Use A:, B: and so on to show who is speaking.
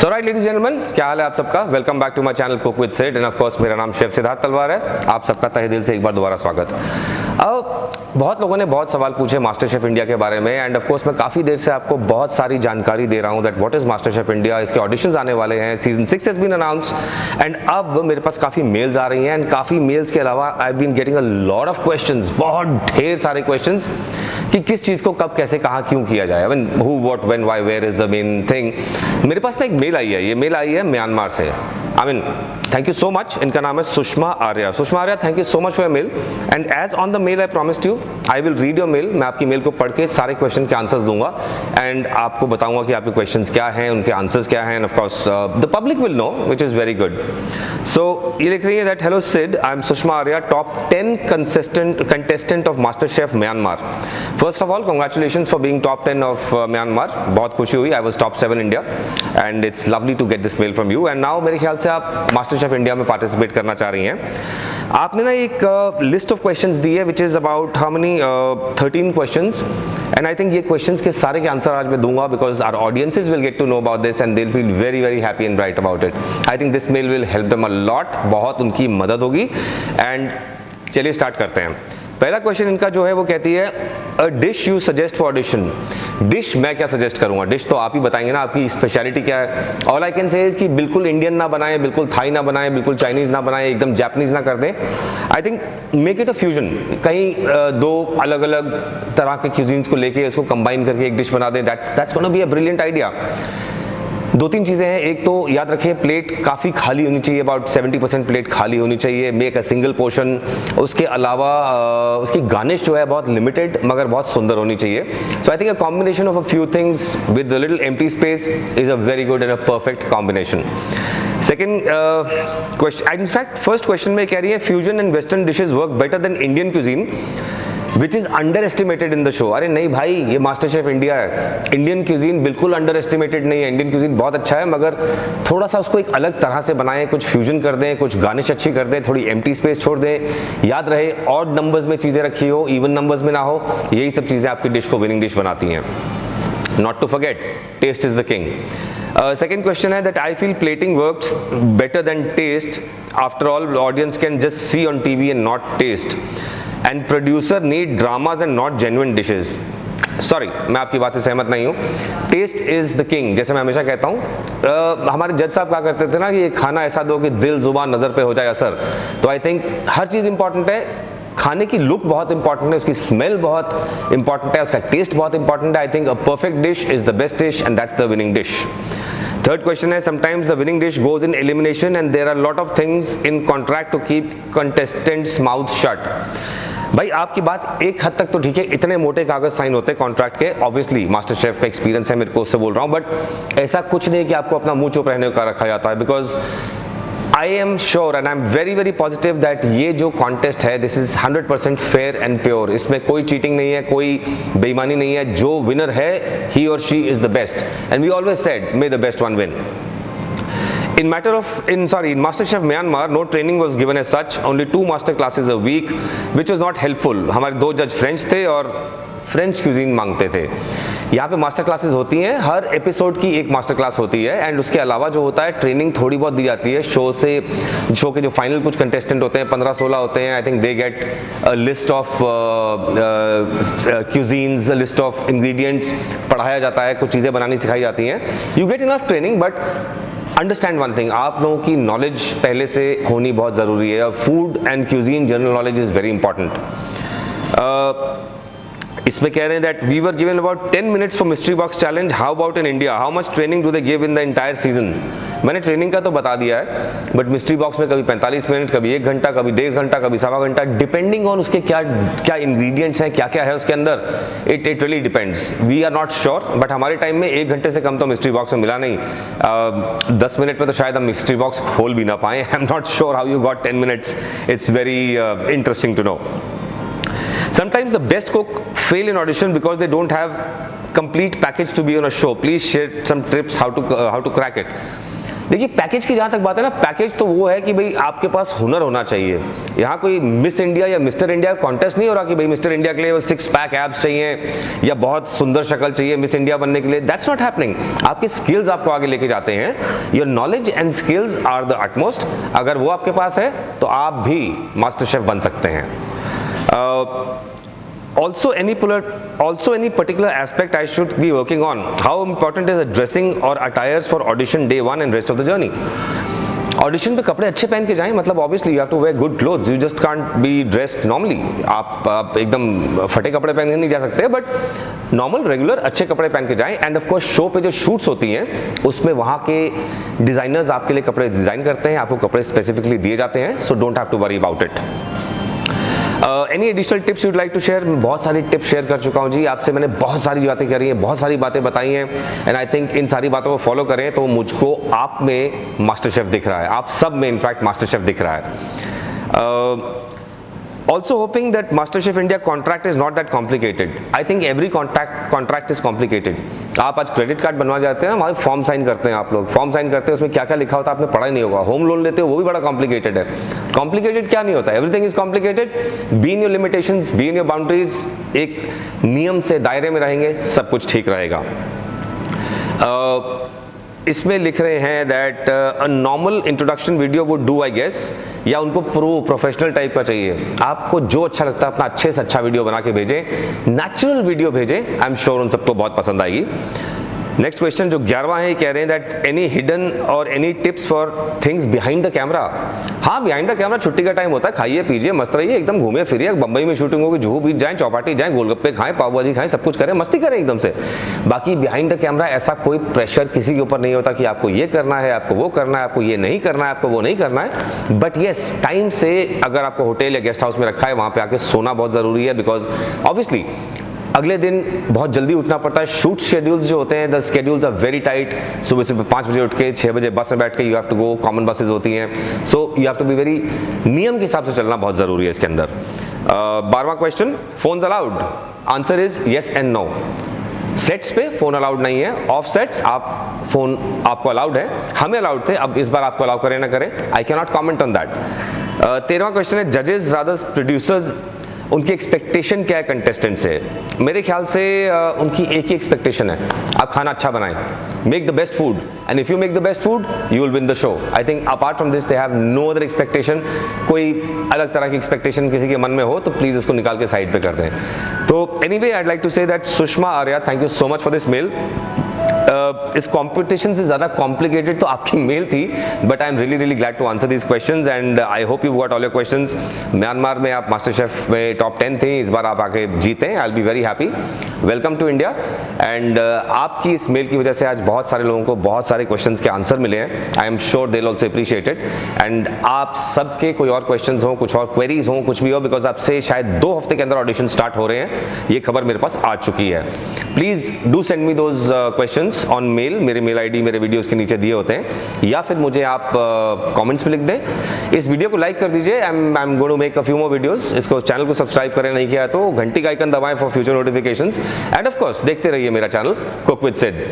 A: सो right ladies gentleman, क्या हाल है आप सबका। Welcome back to my channel cook with Sid and of course मेरा नाम शेफ सिद्धार्थ तलवार है। आप सबका तहे दिल से एक बार दोबारा स्वागत। अब बहुत लोगों ने बहुत सवाल पूछे मास्टर शेफ इंडिया के बारे में एंड ऑफ कोर्स मैं काफ़ी देर से आपको बहुत सारी जानकारी दे रहा हूँ that what is master chef India. इसके ऑडिशंस आने वाले हैं, season 6 has been announced and अब मेरे पास काफ़ी मेल्स आ रही हैं एंड काफ़ी मेल्स के अलावा I have been getting a lot of questions, बहुत ढेर सारे क्वेश्चंस कि किस चीज़ को कब कैसे कहाँ क्यों किया जाए। I mean who what when why where is the main thing. मेरे पास ना एक मेल आई है, ये मेल आई है म्यांमार से। I mean thank you so much. इनका नाम है Sushma Arya. Sushma Arya, thank you so much for your mail and as on the mail I promised you I will read your mail. मैं आपकी मेल को पढ़ के सारे क्वेश्चन के आंसर्स दूंगा एंड आपको बताऊंगा कि आपके क्वेश्चंस क्या हैं, उनके आंसर्स क्या हैं and of course the public will know which is very good. So ये लिख रही है that hello Sid, I am Sushma Arya, top 10 contestant of MasterChef Myanmar. First of all congratulations for being top 10 of Myanmar. बहुत खुशी हुई। I was top 7 India and it's lovely to get this mail from you and now मेरे ख्याल से आप master chef India में participate करना चाह रही हैं। आपने ना एक लिस्ट ऑफ क्वेश्चंस दी है which is about how many 13 questions and I think ये क्वेश्चंस के सारे के आंसर आज मैं दूंगा because our audiences will get to know about this and they will feel very very happy and bright about it. I think this mail will help them a lot, बहुत उनकी मदद होगी एंड चलिए start करते हैं। पहला question इनका जो है वो कहती है अ dish you suggest for audition. Dish मैं क्या सजेस्ट करूंगा, डिश तो आप ही बताएंगे ना, आपकी स्पेशलिटी क्या है। All I can say is कि बिल्कुल इंडियन ना बनाएं, बिल्कुल थाई ना बनाएं, बिल्कुल चाइनीज ना बनाएं, एकदम जापानीज ना कर दें। I think make it a fusion, कहीं दो अलग अलग तरह के क्यूजीन्स को लेके उसको कंबाइन करके एक डिश बना दें। That's gonna be a brilliant idea. दो तीन चीज़ें हैं, एक तो याद रखिए प्लेट काफ़ी खाली होनी चाहिए, अबाउट 70% प्लेट खाली होनी चाहिए। Make a single portion. उसके अलावा उसकी गार्निश जो है बहुत लिमिटेड मगर बहुत सुंदर होनी चाहिए। So I think a combination of a few things with a little empty space is a very good and a perfect combination. Second question, in fact first question में कह रही है fusion and western dishes work better than Indian cuisine which is underestimated in the show. अरे नहीं भाई, ये master chef India है, Indian cuisine बिल्कुल अंडर एस्टिमेटेड नहीं है। इंडियन क्यूजीन बहुत अच्छा है मगर थोड़ा सा उसको एक अलग तरह से बनाएं, कुछ फ्यूजन कर दें, कुछ गार्निश अच्छी कर दें, थोड़ी एम्प्टी स्पेस छोड़ दें। याद रहे ऑड नंबर्स में चीज़ें रखी हो, इवन नंबर्स में ना हो। यही सब चीज़ें आपकी डिश को विनिंग डिश बनाती हैं। Not to forget taste is the king. Second question है that I feel plating works better than taste. After all, audience can just see on TV and not taste. And producer need dramas and not genuine dishes. Sorry, मैं आपकी बात से सहमत नहीं हूँ। Test is the king, जैसे मैं हमेशा कहता हूँ। हमारे जज साहब कहा करते थे ना कि ये खाना ऐसा दो कि दिल जुबान नज़र पे हो जाए असर। तो I think her cheese important है, खाने की लुक बहुत इंपॉर्टेंट है, उसकी स्मेल बहुत इंपॉर्टेंट है, उसका टेस्ट बहुत इंपॉर्टेंट है। I think a perfect dish is the best dish and that's the winning dish. Third question है sometimes the winning dish goes in elimination and there are lot of things in contract to keep contestants mouth shut. भाई आपकी बात एक हद तक तो ठीक है, इतने मोटे कागज साइन होते हैं कॉन्ट्रैक्ट के। ऑब्वियसली मास्टर शेफ का एक्सपीरियंस है मेरे को, उससे बोल रहा हूँ, बट ऐसा कुछ नहीं कि आपको अपना मुंह चुप रहने का रखा जाता है। Because I am sure and I am very very positive that ये जो कॉन्टेस्ट है this is 100% fair and pure. इसमें कोई चीटिंग नहीं है, कोई बेईमानी नहीं है। जो विनर है he or she is the best and we always said may the best one win. In MasterChef Myanmar, no training was given as such. Only 2 master classes a week, which was not helpful. हमारे 2 जज French थे और French cuisine मांगते थे। यहाँ पे master classes होती हैं, हर एपिसोड की एक मास्टर क्लास होती है एंड उसके अलावा जो होता है ट्रेनिंग थोड़ी बहुत दी जाती है। शो के जो फाइनल कुछ कंटेस्टेंट होते हैं 15-16 होते हैं। I think they get a list of cuisines, list of ingredients पढ़ाया जाता है, कुछ चीज़ें बनानी सिखाई जाती हैं। You get enough training but understand one thing, आप लोगों की नॉलेज पहले से होनी बहुत ज़रूरी है। Food and cuisine general knowledge is very important. इसमें कह रहे हैं that we were given about 10 minutes for mystery box challenge. How about in India, how much training do they give in the entire season. मैंने training का तो बता दिया है बट मिस्ट्री बॉक्स में कभी 45 मिनट, कभी 1 घंटा, कभी 1.5 घंटा, कभी 1.25 घंटा, डिपेंडिंग ऑन उसके क्या क्या इंग्रेडिएंट्स हैं, क्या क्या है उसके अंदर। It really depends. We are not sure but हमारे टाइम में 1 घंटे से कम तो मिस्ट्री बॉक्स में मिला नहीं। 10 मिनट में तो शायद हम मिस्ट्री बॉक्स खोल भी ना पाए। I am not sure how you got 10 minutes. It's very interesting to know. Sometimes the best cook fail in audition because they don't have complete package to be on a show. Please share some tips how to crack it. देखिए package की जहाँ तक बात है ना, package तो वो है कि भाई आपके पास हुनर होना चाहिए। यहाँ कोई मिस इंडिया या मिस्टर इंडिया कॉन्टेस्ट नहीं हो रहा कि भाई मिस्टर इंडिया के लिए 6 पैक एब्स चाहिए या बहुत सुंदर शक्ल चाहिए मिस इंडिया बनने के लिए। That's not happening. आपकी स्किल्स आपको आगे लेके जाते हैं। Your knowledge and skills are the utmost. अगर वो आपके पास है तो आप भी मास्टर शेफ बन सकते हैं। Also any particular aspect I should be working on? How important is the dressing or attires for audition day 1 and rest of the journey? Audition पे कपड़े अच्छे पहन के जाएं, मतलब obviously you have to wear good clothes, you just can't be dressed normally. आप एकदम फटे कपड़े पहन के नहीं जा सकते, बट नॉर्मल रेगुलर अच्छे कपड़े पहन के जाएं। एंड ऑफ कोर्स शो पे जो शूट्स होती हैं उसमें वहाँ के डिजाइनर्स आपके लिए कपड़े डिजाइन करते हैं, आपको कपड़े स्पेसिफिकली दिए जाते हैं, so don't have to worry about it. Any additional tips you'd like to share? मैं बहुत सारी टिप्स शेयर कर चुका हूँ जी आपसे, मैंने बहुत सारी बातें करी हैं, बहुत सारी बातें बताई हैं, एंड आई थिंक इन सारी बातों को फॉलो करें तो मुझको आप में मास्टर शेफ दिख रहा है, आप सब में इनफैक्ट मास्टर शेफ दिख रहा है। Also hoping that Masterchef India contract is not that complicated. I think every contract is complicated. आप आज क्रेडिट कार्ड बनवा जाते हैं, हमारे फॉर्म साइन करते हैं, आप लोग फॉर्म साइन करते हैं, उसमें क्या क्या लिखा होता है आपने पढ़ा ही नहीं होगा। होम लोन लेते हो वो भी बड़ा कॉम्प्लिकेटेड है। कॉम्प्लिकेटेड क्या नहीं होता, everything is complicated. Be in your limitations, be in your boundaries, एक नियम से दायरे में रहेंगे, सब कुछ ठीक रहेगा। इसमें लिख रहे हैं that a normal introduction video would do I guess, या उनको प्रोफेशनल टाइप का चाहिए। आपको जो अच्छा लगता है अपना अच्छे से अच्छा वीडियो बना के भेजें, नेचुरल वीडियो भेजें, आई एम श्योर उन सबको बहुत पसंद आएगी। नेक्स्ट क्वेश्चन जो 11वां है, कह रहे हैं दैट एनी हिडन और any tips for things behind the camera. हाँ, बिहाइंड द कैमरा छुट्टी का टाइम होता है, खाइए पीजिए मस्त रहिए, एकदम घूमिए फिरिए। बंबई में शूटिंग होगी, जुहू बीच जाएं, चौपाटी जाएं, गोलगप्पे खाएं, पाव भाजी खाएं, सब कुछ करें, मस्ती करें एकदम से। बाकी बिहाइंड द कैमरा ऐसा कोई प्रेशर किसी के ऊपर नहीं होता कि आपको ये करना है, आपको वो करना है, आपको ये नहीं करना है, आपको वो नहीं करना है। बट येस, टाइम से अगर आपको होटल या गेस्ट हाउस में रखा है, वहाँ पे आके सोना बहुत ज़रूरी है, बिकॉज ऑब्वियसली अगले दिन बहुत जल्दी उठना पड़ता है। शूट शेड्यूल्स जो होते हैं, the schedules are very tight. सुबह सुबह 5 बजे उठ के 6 बजे बस में बैठ के you have to go, common buses होती हैं, so you have to be very, नियम के हिसाब से चलना बहुत ज़रूरी है इसके अंदर। 12वां question, phones allowed? Answer is yes and no. Sets पे फोन अलाउड नहीं है, ऑफ सेट्स आप फोन आपको अलाउड है, हमें अलाउड थे, अब इस बार आपको अलाउ करें ना करें, I can not comment on that. 13वां क्वेश्चन है, जजेस रादर प्रोड्यूसर्स, उनकी एक्सपेक्टेशन क्या है कंटेस्टेंट से? मेरे ख्याल से उनकी एक ही एक्सपेक्टेशन है, आप खाना अच्छा बनाएं, make the best food, and if you make the best food you will win the show. I think apart from this they have no other expectation. कोई अलग तरह की एक्सपेक्टेशन किसी के मन में हो तो प्लीज उसको निकाल के साइड पे कर दें। तो anyway, I like to say that Sushma Arya, thank you so much for this mail. इस कंपटीशन से ज़्यादा कॉम्प्लिकेटेड तो आपकी मेल थी, but I am really glad to answer these questions and I hope you got all your questions. Myanmar में आप master chef में top 10 थे, इस बार आप आके जीते हैं, I will be very happy. Welcome to India. And आपकी इस मेल की वजह से आज बहुत सारे लोगों को बहुत सारे क्वेश्चंस के आंसर मिले हैं। I am sure they will also appreciate it. And आप सबके कोई और क्वेश्चंस हों, कुछ और क्वेरीज हों, कुछ भी हो, बिकॉज आपसे शायद 2 हफ्ते के अंदर ऑडिशन स्टार्ट हो रहे हैं, ये खबर मेरे पास आ चुकी है। Please do send me those questions on mail, मेरे मेल आईडी मेरे वीडियोस के नीचे दिए होते हैं, या फिर मुझे आप कमेंट्स में लिख दें। इस वीडियो को लाइक कर दीजिए, I am going to make a few more videos. इसको चैनल को सब्सक्राइब करें नहीं किया तो घंटी का आइकन दबाएं for future notifications, and of course देखते रहिए मेरा चैनल कुक विद सिड।